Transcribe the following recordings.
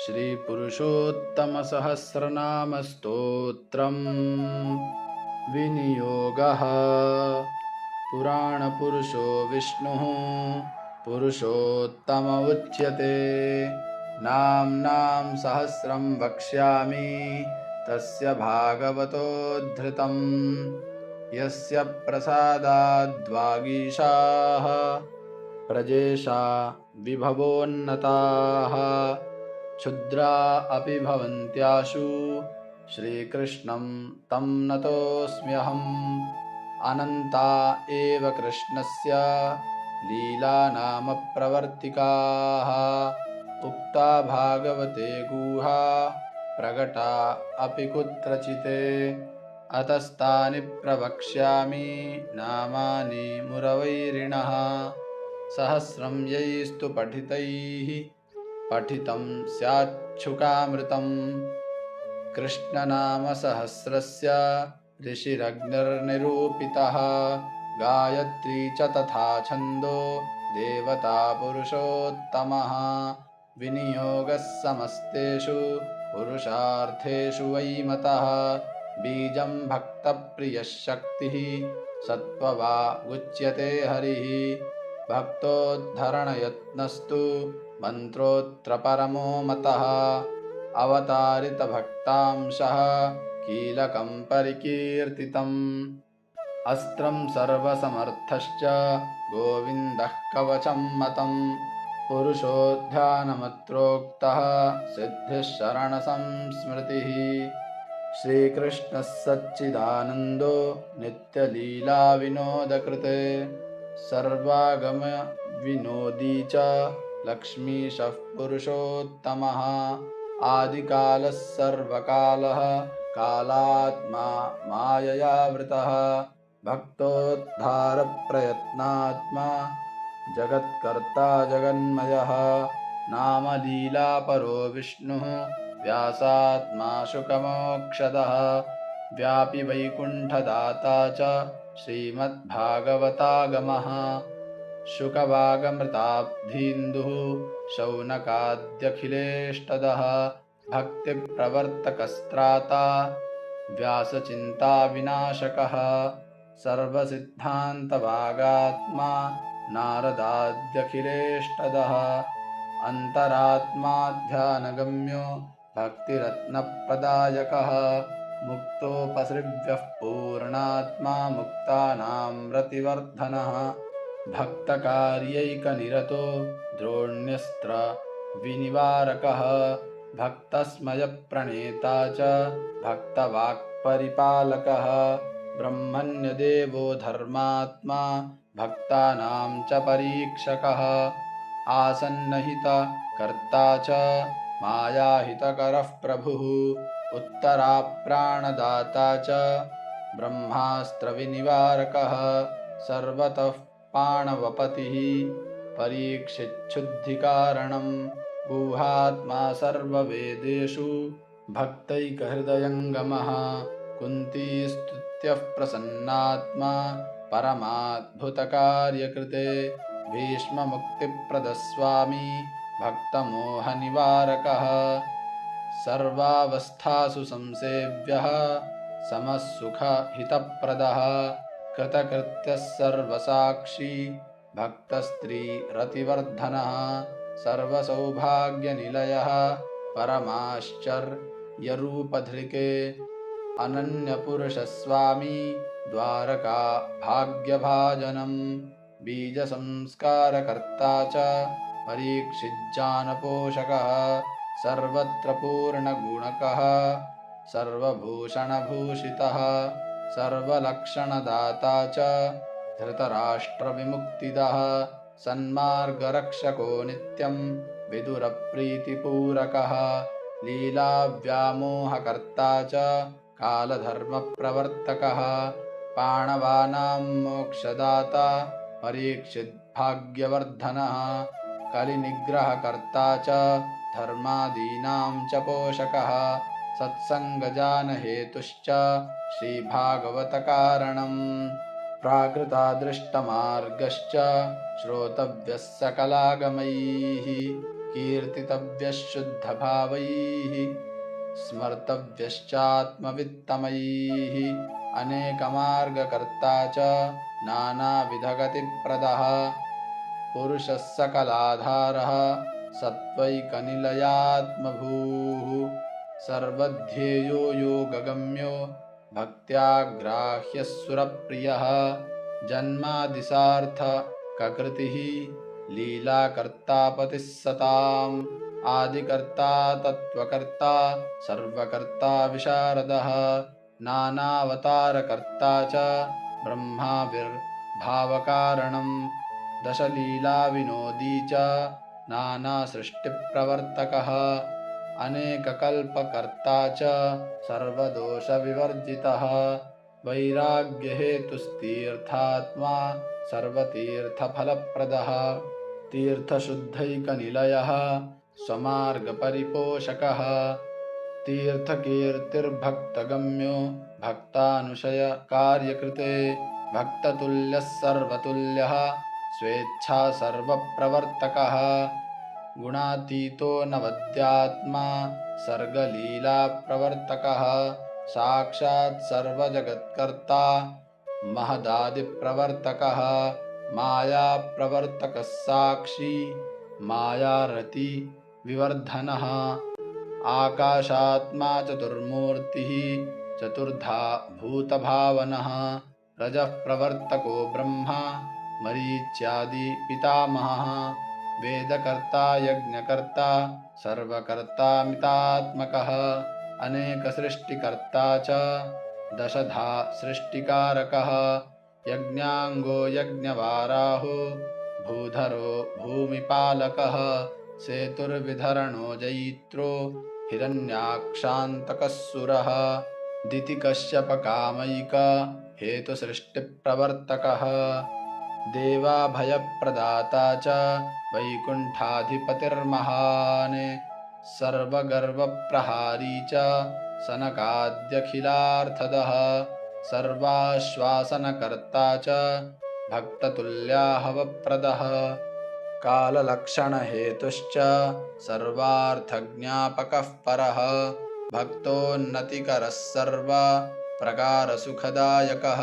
श्रीपुरुषोत्तमसहस्रनामस्तोत्रम् विनियोगः। पुराणपुरुषो विष्णुः पुरुषोत्तम उच्यते। नाम्नां सहस्रं वक्ष्यामि तस्य भागवतोद्धृतम्। यस्य प्रसादाद्वागीशाः प्रजेशा विभवोन्नताः क्षुद्रा अपि भवन्त्याशु श्रीकृष्णं तं नतोऽस्म्यहम्। अनन्ता एव कृष्णस्य लीलानामप्रवर्तिकाः उक्ता भागवते गुहा प्रकटा अपि कुत्रचित्। अतस्तानि प्रवक्ष्यामि नामानि मुरवैरिणः। सहस्रं यैस्तु पठितैः पठितं स्याच्छुकामृतम्। कृष्णनामसहस्रस्य ऋषिरग्निर्निरूपितः। गायत्री च तथा छन्दो देवता पुरुषोत्तमः। विनियोगः समस्तेषु पुरुषार्थेषु वैमतः। बीजं भक्तप्रियः शक्तिः सत्त्ववा उच्यते हरिः। भक्तोद्धरणयत्नस्तु मन्त्रोऽत्र परमो मतः। अवतारितभक्तांशः कीलकं परिकीर्तितम्। अस्त्रं सर्वसमर्थश्च गोविन्दः कवचं मतम्। पुरुषो ध्यानमत्रोक्तः सिद्धिः शरणसंस्मृतिः। श्रीकृष्णः सच्चिदानन्दो नित्यलीलाविनोदकृते। सर्वागमविनोदी च लक्ष्मीशः पुरुषोत्तमः। आदिकालः सर्वकालः कालात्मा माययावृतः। भक्तोद्धारप्रयत्नात्मा जगत्कर्ता जगन्मयः। नामलीलापरो विष्णुः व्यासात्मा शुकमोक्षदः। व्यापि वैकुण्ठदाता च श्रीमद्भागवतागमः। शुकवागमृताब्धीन्दुः शौनकाद्यखिलेष्टदः। भक्तिप्रवर्तकस्त्राता व्यासचिन्ताविनाशकः। सर्वसिद्धान्तवागात्मा नारदाद्यखिलेष्टदः। अन्तरात्मा ध्यानगम्यो भक्तिरत्नप्रदायकः। मुक्तोपसृभ्यः पूर्णात्मा मुक्तानां रतिवर्धनः। भक्तकार्यैकनिरतो द्रोण्यस्त्रविनिवारकः। भक्तस्मयप्रणेता च भक्तवाक्परिपालकः। ब्रह्मण्यदेवो धर्मात्मा भक्तानां च परीक्षकः। आसन्नहितकर्ता च मायाहितकरः प्रभुः। उत्तराप्राणदाता च ब्रह्मास्त्रविनिवारकः। सर्वतः पाणवपतिः परीक्षिच्छुद्धिकारणम्। गुहात्मा सर्ववेदेषु भक्तैकहृदयङ्गमः। कुन्तीस्तुत्यः प्रसन्नात्मा परमाद्भुतकार्यकृते। भीष्ममुक्तिप्रदस्वामी भक्तमोहनिवारकः। सर्वावस्थासु संसेव्यः समः सुखहितप्रदः। कृतकृत्यः सर्वसाक्षी भक्तस्त्रीरतिवर्धनः। सर्वसौभाग्यनिलयः परमाश्चर्यरूपधृके। अनन्यपुरुषस्वामी द्वारका भाग्यभाजनम्। बीजसंस्कारकर्ता च परीक्षिज्जानपोषकः। सर्वत्र पूर्णगुणकः सर्वभूषणभूषितः। सर्वलक्षणदाता च धृतराष्ट्रविमुक्तिदः। सन्मार्गरक्षको नित्यं विदुरप्रीतिपूरकः। लीलाव्यामोहकर्ता च कालधर्मप्रवर्तकः। पाणवानां मोक्षदाता परीक्षिद्भाग्यवर्धनः। कलिनिग्रहकर्ता च धर्मादीनां च पोषकः। सत्सङ्गजानहेतुश्च श्रीभागवतकारणम्। प्राकृतादृष्टमार्गश्च श्रोतव्यः सकलागमैः। कीर्तितव्यश्शुद्धभावैः स्मर्तव्यश्चात्मवित्तमैः अनेकमार्गकर्ता च नानाविधगतिप्रदः पुरुषः सकलाधारः सत्त्वैकनिलयात्मभूः सर्वध्येयो योगगम्यो भक्त्याग्राह्यः सुरप्रियः जन्मादिसार्थककृतिः लीलाकर्तापतिः सताम् आदिकर्ता तत्त्वकर्ता सर्वकर्ता विशारदः नानावतारकर्ता च ब्रह्माविर्भावकारणम् दशलीलाविनोदी च नानासृष्टिप्रवर्तकः अनेककल्पकर्ता च सर्वदोषविवर्जितः वैराग्यहेतुस्तीर्थात्मा सर्वतीर्थफलप्रदः तीर्थशुद्धैकनिलयः स्वमार्गपरिपोषकः तीर्थकीर्तिर्भक्तगम्यो भक्तानुशयकार्यकृते भक्ततुल्यः सर्वतुल्यः स्वेच्छा सर्वप्रवर्तकः गुणातीतो नवद्यात्मा सर्गलीलाप्रवर्तकः साक्षात् सर्वजगत्कर्ता महदादिप्रवर्तकः मायाप्रवर्तकः साक्षी मायारति विवर्धनः आकाशात्मा चतुर्मूर्तिः चतुर्धा भूतभावनः रजः प्रवर्तको ब्रह्मा मरीच्यादि पितामहः वेदकर्ता यज्ञकर्ता सर्वकर्ता मितात्मकः अनेकसृष्टिकर्ता च दशधा सृष्टिकारकः यज्ञाङ्गो यज्ञवाराहो भूधरो भूमिपालकः सेतुर्विधरणो जयित्रो हिरण्याक्षान्तकः सुरः दितिकश्यपकामैक हेतुसृष्टिप्रवर्तकः देवाभयप्रदाता च वैकुण्ठाधिपतिर्महान् सर्वगर्वप्रहारी च सनकाद्यखिलार्थदः सर्वाश्वासनकर्ता च भक्ततुल्याहवप्रदः काललक्षणहेतुश्च सर्वार्थज्ञापकः परः भक्तोन्नतिकरः सर्वप्रकारसुखदायकः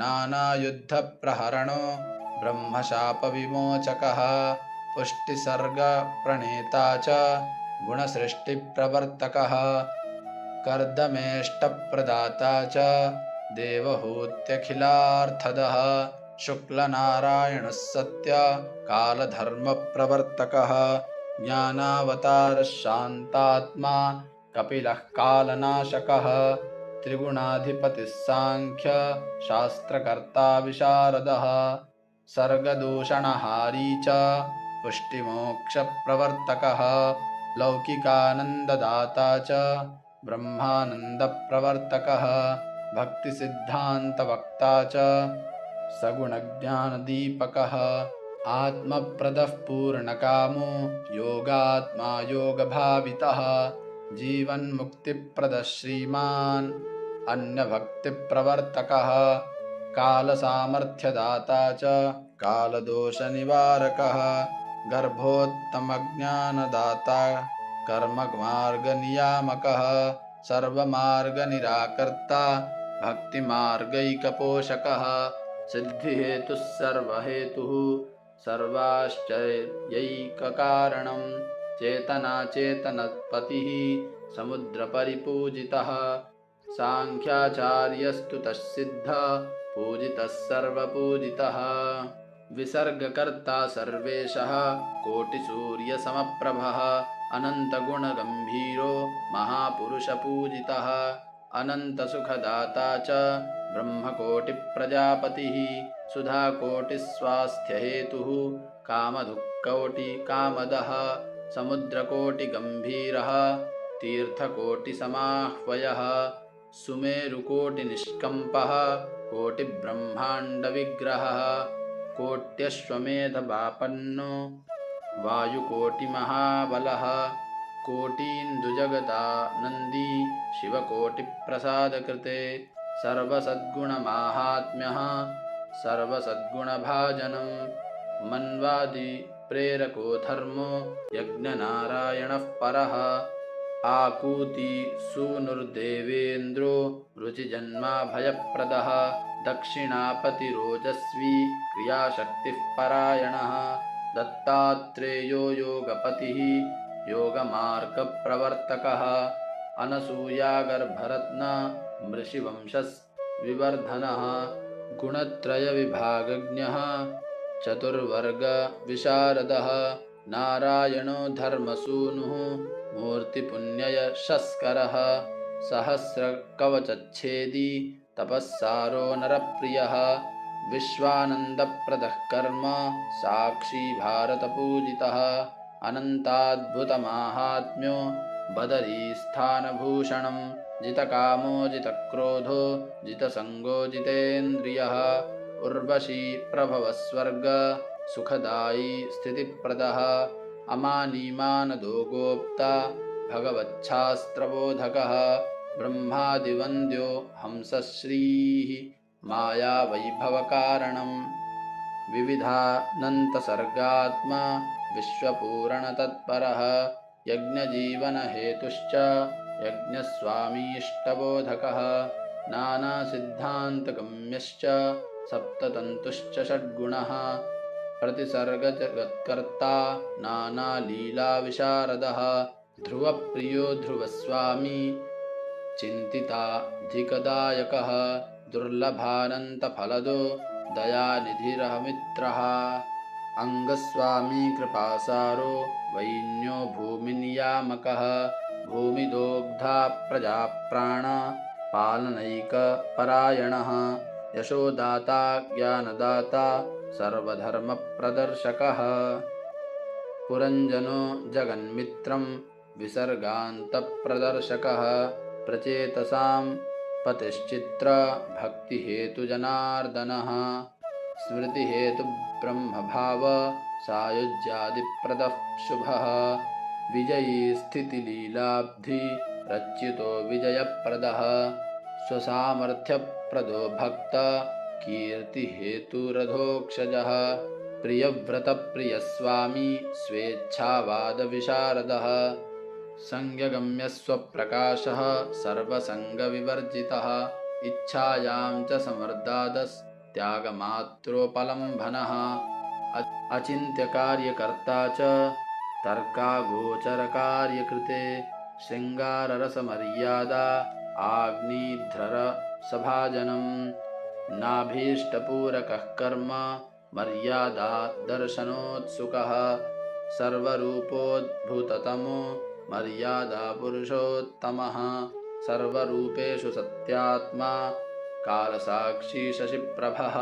नानायुद्धप्रहरणो ब्रह्मशापविमोचकः पुष्टिसर्गप्रणेता च गुणसृष्टिप्रवर्तकः कर्दमेष्टप्रदाता च देवहूत्यखिलार्थदः शुक्लनारायणः सत्य कालधर्मप्रवर्तकः ज्ञानावतारः शान्तात्मा कपिलः कालनाशकः त्रिगुणाधिपतिः सांख्य शास्त्रकर्ता विशारदः सर्गदूषणहारी च पुष्टिमोक्षप्रवर्तकः लौकिकानन्ददाता च ब्रह्मानन्दप्रवर्तकः भक्तिसिद्धान्तवक्ता च सगुणज्ञानदीपकः आत्मप्रदः पूर्णकामो योगात्मा योगभावितः जीवन्मुक्तिप्रदः श्रीमान् अन्यभक्तिप्रवर्तकः कालसामर्थ्यदाता च कालदोषनिवारकः गर्भोत्तमज्ञानदाता कर्ममार्गनियामकः सर्वमार्गनिराकर्ता भक्तिमार्गैकपोषकः सिद्धिहेतुः सर्वहेतुः सर्वाश्चर्यैककारणं चेतनाचेतनपतिः समुद्रपरिपूजितः सांख्याचार्यस्तु तस्सिद्धः पूजितः सर्वपूजितः विसर्गकर्ता सर्वेशः कोटिसूर्यसमप्रभः अनन्तगुणगम्भीरो महापुरुषपूजितः अनन्तसुखदाता च ब्रह्मकोटिप्रजापतिः सुधाकोटिस्वास्थ्यहेतुः कामधुक्कोटिकामदः समुद्रकोटिगम्भीरः तीर्थकोटिसमाह्वयः सुमेरुकोटिनिष्कम्पः कोटिब्रह्माण्डविग्रहः कोट्यश्वमेधवापन्नो वायुकोटिमहाबलः कोटीन्दुजगदानन्दी शिवकोटिप्रसादकृते सर्वसद्गुणमाहात्म्यः सर्वसद्गुणभाजनं मन्वादि प्रेरको धर्मो यज्ञनारायणः परः आकूति सूनुर्देवेन्द्रो रुचिजन्माभयप्रदः दक्षिणापतिरोजस्वी क्रियाशक्तिः परायणः दत्तात्रेयो योगपतिः योगमार्गप्रवर्तकः अनसूयागर्भरत्न मृषिवंशविवर्धनः गुणत्रयविभागज्ञः चतुर्वर्गविशारदः नारायणो धर्मसूनुः मूर्तिपुण्ययशस्करः सहस्रकवचच्छेदी तपस्सारो नरप्रियः विश्वानन्दप्रदः कर्म साक्षी भारतपूजितः अनन्ताद्भुतमाहात्म्यो बदरीस्थानभूषणं जितकामो जितक्रोधो जितसङ्गो जितेन्द्रियः उर्वशी प्रभवस्वर्ग सुखदायी स्थितिप्रदः अमानीमानदो गोप्ता भगवच्छास्त्रबोधकः ब्रह्मादिवन्द्यो हंसश्रीः मायावैभवकारणं विविधानन्तसर्गात्मा विश्वपूरणतत्परः यज्ञजीवनहेतुश्च यज्ञस्वामीष्टबोधकः नानासिद्धान्तगम्यश्च सप्ततन्तुश्च षड्गुणः प्रतिसर्गजगत्कर्ता नानालीलाविशारदः ध्रुवप्रियो ध्रुवस्वामी चिन्तिताधिकदायकः दुर्लभानन्तफलदो दयानिधिरहमित्रः अङ्गस्वामी कृपासारो वैन्यो भूमिनियामकः भूमिदोग्धा प्रजाप्राण पालनैकपरायणः यशोदाता ज्ञानदाता सर्वधर्मप्रदर्शकः पुरञ्जनो जगन्मित्रं विसर्गान्तप्रदर्शकः प्रचेतसां पतिश्चित्र भक्तिहेतुजनार्दनः स्मृतिहेतुब्रह्मभाव सायुज्यादिप्रदः शुभः विजयी स्थितिलीलाब्धि रच्युतो विजयप्रदः स्वसामर्थ्यप्रदो भक्त कीर्तिहेतुरधोक्षजः प्रियव्रतप्रियस्वामी स्वेच्छावादविशारदः संयगम्यस्वप्रकाशः सर्वसङ्गविवर्जितः इच्छायां च समर्दादस्त्यागमात्रोपलम्भनः अचिन्त्यकार्यकर्ता च तर्कागोचरकार्यकृते शृङ्गाररसमर्यादा आग्निध्ररसभाजनं नाभीष्टपूरकः कर्म मर्यादा दर्शनोत्सुकः सर्वरूपोद्भूततमो मर्यादा पुरुषोत्तमः सर्वरूपेषु सत्यात्मा कालसाक्षी शशिप्रभः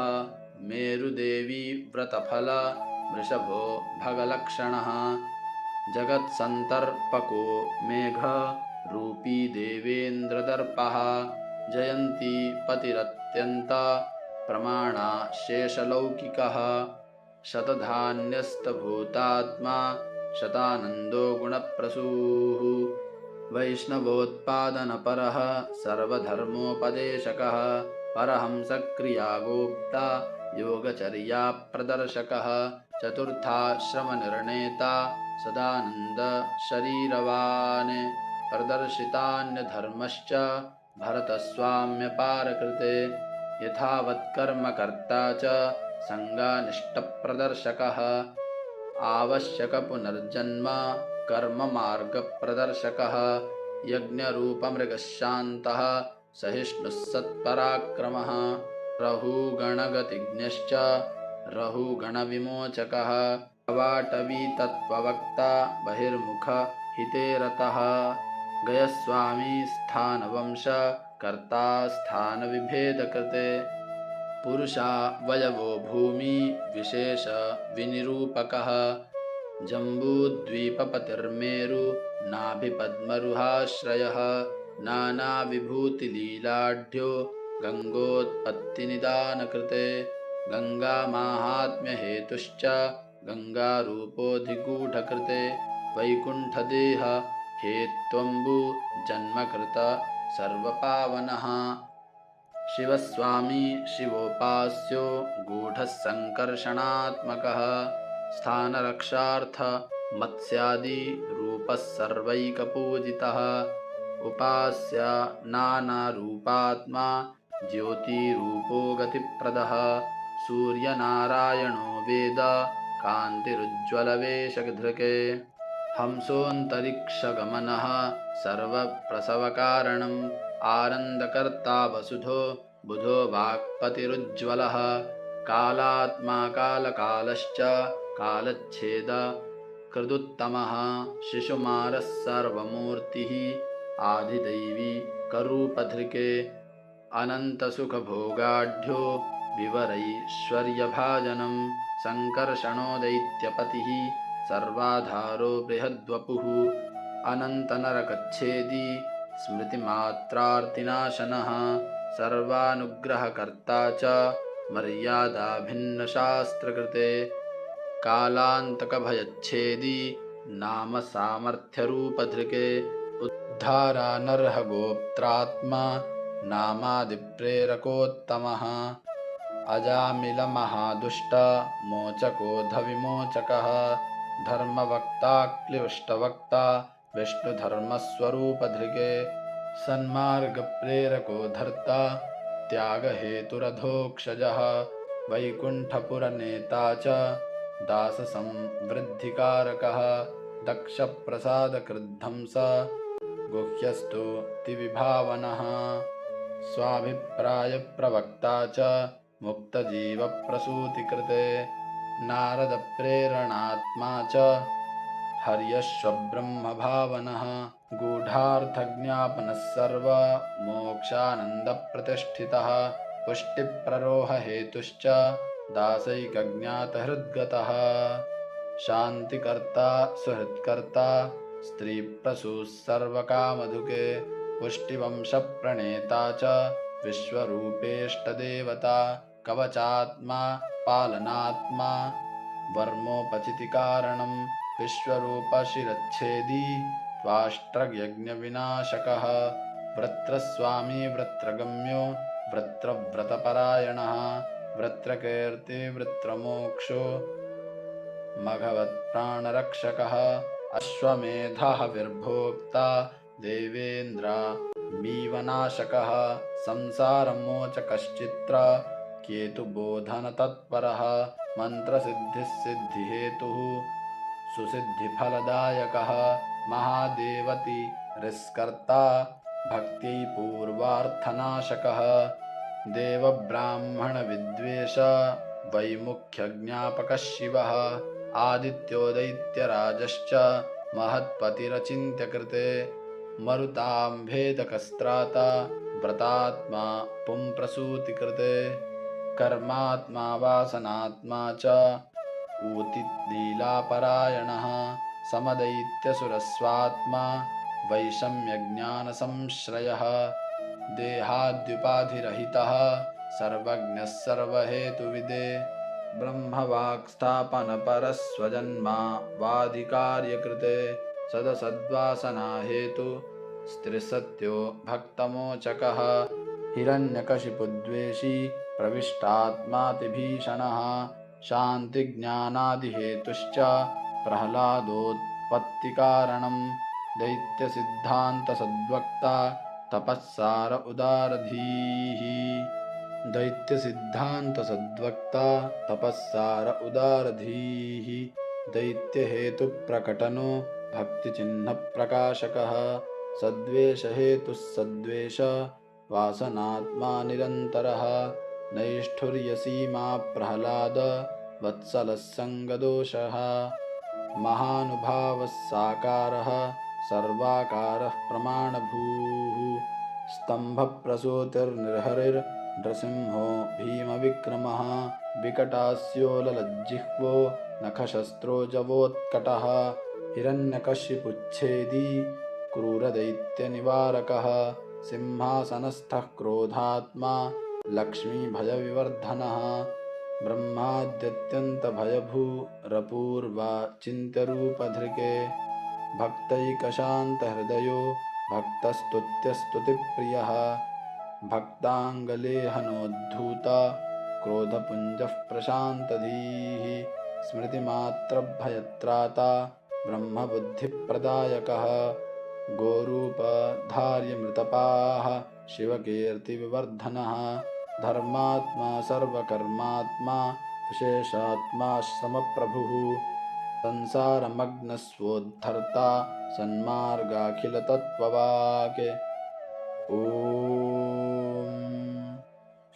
मेरुदेवी व्रतफल वृषभो भगलक्षणः जगत्सन्तर्पको मेघ रूपी देवेन्द्रदर्पः जयन्ती पतिरत्यन्त प्रमाणा शेषलौकिकः शतधान्यस्तभूतात्मा शतानन्दो गुणप्रसूः वैष्णवोत्पादनपरः सर्वधर्मोपदेशकः परहंसक्रियागोप्ता योगचर्याप्रदर्शकः चतुर्थाश्रमनिर्णेता सदानन्दशरीरवान् प्रदर्शितान्यधर्मश्च भरतस्वाम्यपारकृते यथावत्कर्मकर्ता च सङ्गानिष्टप्रदर्शकः आवश्यकपुनर्जन्म कर्ममार्गप्रदर्शकः यज्ञरूपमृगशान्तः सहिष्णुः सत्पराक्रमः रहुगणगतिज्ञश्च रहुगणविमोचकः अवाटवीतत्त्ववक्ता बहिर्मुखहिते रतः गयस्वामी स्थानवंश कर्ता स्थानविभेदकृते पुरुषावयवो भूमि विशेष विनिरूपकः जम्बूद्वीपपतिर्मेरु नाभिपद्मरुहाश्रयः नानाविभूतिलीलाढ्यो गङ्गोत्पत्तिनिदानकृते गङ्गामाहात्म्यहेतुश्च गङ्गारूपोऽधिगूढकृते वैकुण्ठदेह हेत्वम्बु जन्मकृत सर्वपावनः शिवस्वामी शिवोपास्यो गूढः सङ्कर्षणात्मकः स्थानरक्षार्थ मत्स्यादि रूपः सर्वैकपूजितः उपास्य नानारूपात्मा ज्योतिरूपो गतिप्रदः सूर्यनारायणो वेद कान्तिरुज्ज्वलवेशधृके हंसोऽन्तरिक्षगमनः सर्वप्रसवकारणम् आनन्दकर्ता वसुधो बुधो वाक्पतिरुज्ज्वलः कालात्मा कालकालश्च कालच्छेद कृदुत्तमः शिशुमारः सर्वमूर्तिः आदिदैवी करूपधृके अनन्तसुखभोगाढ्यो विवरैश्वर्यभाजनं सङ्कर्षणो दैत्यपतिः सर्वाधारो बृहद्वपुः अनन्तनरकच्छेदी स्मृतिमात्रार्तिनाशनः सर्वानुग्रहकर्ता च मर्यादाभिन्नशास्त्रकृते कालान्तकभयच्छेदी नाम सामर्थ्यरूपधृके उद्धारानर्हगोप्त्रात्मा नामादिप्रेरकोत्तमः अजामिलमहादुष्टमोचकोऽधविमोचकः धर्मवक्ता क्लिष्टवक्ता विष्णुधर्मस्वरूपधृके सन्मार्गप्रेरको धर्ता त्यागहेतुरधोक्षजः वैकुण्ठपुरनेता च दाससंवृद्धिकारकः दक्षप्रसादकृद्धंस गुह्यस्तुतिविभावनः स्वाभिप्रायप्रवक्ता च मुक्तजीवप्रसूतिकृते नारदप्रेरणात्मा च हर्यश्वब्रह्मभावनः गूढार्थज्ञापनः सर्वमोक्षानन्दप्रतिष्ठितः पुष्टिप्ररोहहेतुश्च दासैकज्ञातहृद्गतः शान्तिकर्ता सुहृत्कर्ता स्त्रीप्रसूः सर्वकामधुके पुष्टिवंशप्रणेता च विश्वरूपेष्टदेवता कवचात्मा पालनात्मा वर्मोपचितिकारणं विश्वरूपशिरच्छेदी त्वाष्ट्रयज्ञविनाशकः वृत्रस्वामी वृत्रगम्यो वृत्रव्रतपरायणः वृत्रकीर्तिवृत्रमोक्षो मघवत्प्राणरक्षकः अश्वमेधः विर्भोक्ता देवेन्द्रमीवनाशकः संसारमोचकश्चित्र केतुबोधनतत्परः मन्त्रसिद्धिस्सिद्धिहेतुः सुसिद्धिफलदायकः महादेवति रिस्कर्ता भक्तिपूर्वार्थनाशकः देवब्राह्मणविद्वेष वैमुख्यज्ञापकः शिवः आदित्यो दैत्यराजश्च महत्पतिरचिन्त्यकृते मरुतां भेदकस्त्राता व्रतात्मा पुंप्रसूतिकृते कर्मात्मा वासनात्मा च ऊतिलीलापरायणः समदैत्यसुरस्वात्मा वैषम्यज्ञानसंश्रयः देहाद्युपाधिरहितः सर्वज्ञः सर्वहेतुविदे ब्रह्मवाक्स्थापनपरस्वजन्मा वादिकार्यकृते सदसद्वासनाहेतु स्त्रिसत्यो भक्तमोचकः हिरण्यकशिपुद्वेषी प्रविष्टात्मातिभीषणः शान्तिज्ञानादिहेतुश्च प्रह्लादोत्पत्तिकारणं दैत्यसिद्धान्तसद्वक्ता तपःसार उदारधीः दैत्यसिद्धान्तसद्वक्ता तपःसार उदारधीः दैत्यहेतुप्रकटनो भक्तिचिह्नप्रकाशकः सद्वेषहेतुः सद्वेष वासनात्मा निरन्तरः नैष्ठुर्यसीमा प्रह्लाद वत्सलः सङ्गदोषः महानुभावः साकारः सर्वाकारः प्रमाणभूः स्तम्भप्रसूतिर्निर्हरिर्नृसिंहो भीमविक्रमः विकटास्योललज्जिह्वो नखशस्त्रोजवोत्कटः हिरण्यकशिपुच्छेदी क्रूरदैत्यनिवारकः सिंहासनस्थः क्रोधात्मा लक्ष्मीभयविवर्धनः ब्रह्माद्यत्यन्तभयभूरपूर्वाचिन्त्यरूपधृके भक्तैकशान्तहृदयो भक्तस्तुत्यस्तुतिप्रियः भक्ताङ्गलेहनोद्धूता क्रोधपुञ्जः प्रशान्तधीः स्मृतिमात्रभयत्राता ब्रह्मबुद्धिप्रदायकः गोरूपधार्यमृतपाः शिवकीर्तिविवर्धनः धर्मात्मा सर्वकर्मात्मा विशेषात्मा समप्रभुः संसारमग्नस्वोद्धर्ता सन्मार्गाखिलतत्त्ववाक्। ॐ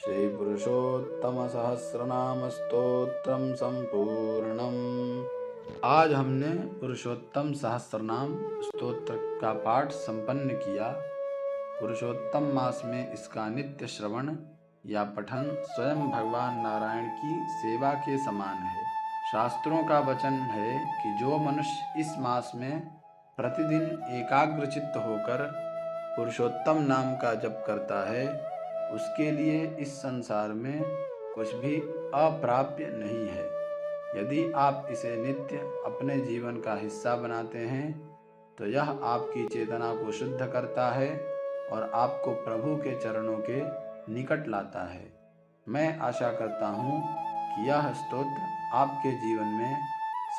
श्रीपुरुषोत्तमसहस्रनामस्तोत्रं सम्पूर्णम्। आज हमने पुरुषोत्तम सहस्रनाम स्तोत्र का पाठ संपन्न किया। पुरुषोत्तम मास में इसका नित्य श्रवण या पठन स्वयं भगवान नारायण की सेवा के समान है। शास्त्रों का वचन है कि जो मनुष्य इस मास में प्रतिदिन एकाग्रचित्त होकर पुरुषोत्तम नाम का जप करता है, उसके लिए इस संसार में कुछ भी अप्राप्य नहीं है। यदि आप इसे नित्य अपने जीवन का हिस्सा बनाते हैं तो यह आपकी चेतना को शुद्ध करता है और आपको प्रभु के चरणों के निकट लाता है। मैं आशा करता हूँ कि यह स्तोत्र आपके जीवन में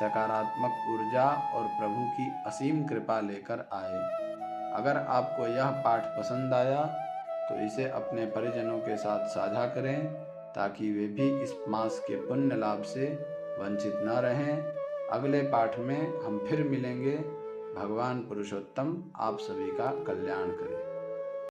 सकारात्मक ऊर्जा और प्रभु की असीम कृपा लेकर आए। अगर आपको यह पाठ पसंद आया तो इसे अपने परिजनों के साथ साझा करें ताकि वे भी इस मास के पुण्य लाभ से वंचित न रहें। अगले पाठ में हम फिर मिलेंगे। भगवान पुरुषोत्तम आप सभी का कल्याण करें।